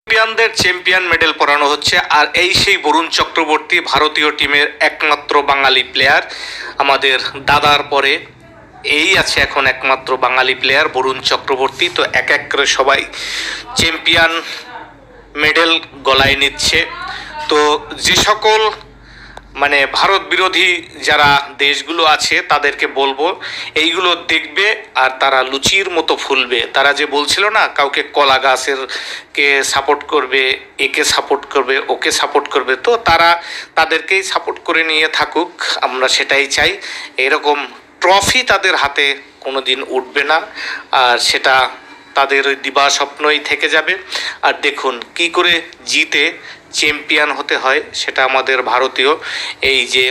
চ্যাম্পিয়নদের champion medal পরানো হচ্ছে। আর এই সেই বরুণ চক্রবর্তী, ভারতীয় টিমের একমাত্র বাঙালি প্লেয়ার। আমাদের দাদার পরে এই আছে এখন একমাত্র বাঙালি প্লেয়ার বরুণ চক্রবর্তী। তো এক এক করে সবাই চ্যাম্পিয়ন মেডেল গলায় নিচ্ছে। তো যে সকল ভারত বিরোধী যারা দেশগুলো আছে তাদেরকে বলবো এইগুলো দেখবে আর তারা লুচির মতো ফুলবে। তারা যে বলছিল না কাউকে কলা গাছের কে সাপোর্ট করবে, একে সাপোর্ট করবে, ওকে সাপোর্ট করবে, তো তারা তাদেরকেই সাপোর্ট করে নিয়ে থাকুক, আমরা সেটাই চাই। এরকম ট্রফি তাদের হাতে কোনো দিন উঠবে না, আর সেটা তাদের ওই দিবা স্বপ্নই থেকে যাবে। আর দেখুন কি করে জিতে চ্যাম্পিয়ন হতে হয়, সেটা আমাদের ভারতীয় এই যে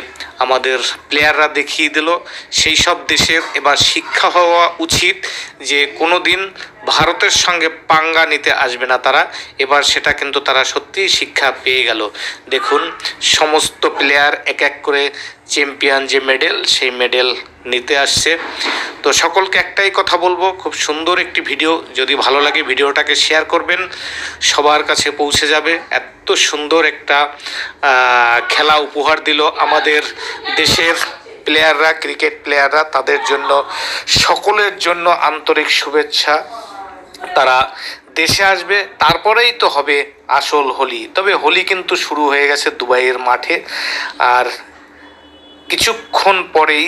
আমাদের প্লেয়াররা দেখিয়ে দিল। সেই সব দেশের এবার শিক্ষা হওয়া উচিত যে কোনো দিন ভারতের সঙ্গে পাঙ্গা নিতে আসবে না তারা। এবার সেটা কিন্তু তারা সত্যিই শিক্ষা পেয়ে গেল। দেখুন সমস্ত প্লেয়ার এক এক করে চ্যাম্পিয়ন যে মেডেল, সেই মেডেল নিতে আসছে। তো সকলকে একটাই কথা বলবো, খুব সুন্দর একটি ভিডিও, যদি ভালো লাগে ভিডিওটাকে শেয়ার করবেন, সবার কাছে পৌঁছে যাবে। এত সুন্দর একটা খেলা উপহার দিল আমাদের দেশের প্লেয়াররা, ক্রিকেট প্লেয়াররা, তাদের জন্য সকলের জন্য আন্তরিক শুভেচ্ছা। তারা দেশে আসবে, তারপরেই তো হবে আসল হোলি। তবে হোলি কিন্তু শুরু হয়ে গেছে দুবাইয়ের মাঠে, আর কিছুক্ষণ পরেই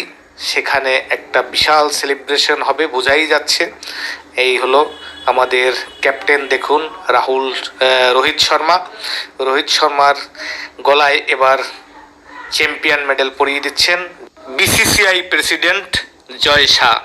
সেখানে একটা বিশাল সেলিব্রেশন হবে, বোঝাই যাচ্ছে। এই হলো আমাদের ক্যাপ্টেন, দেখুন রোহিত শর্মার গলায় এবার চ্যাম্পিয়ন মেডেল পরিয়ে দিচ্ছেন বিসিসিআই প্রেসিডেন্ট জয় শাহ।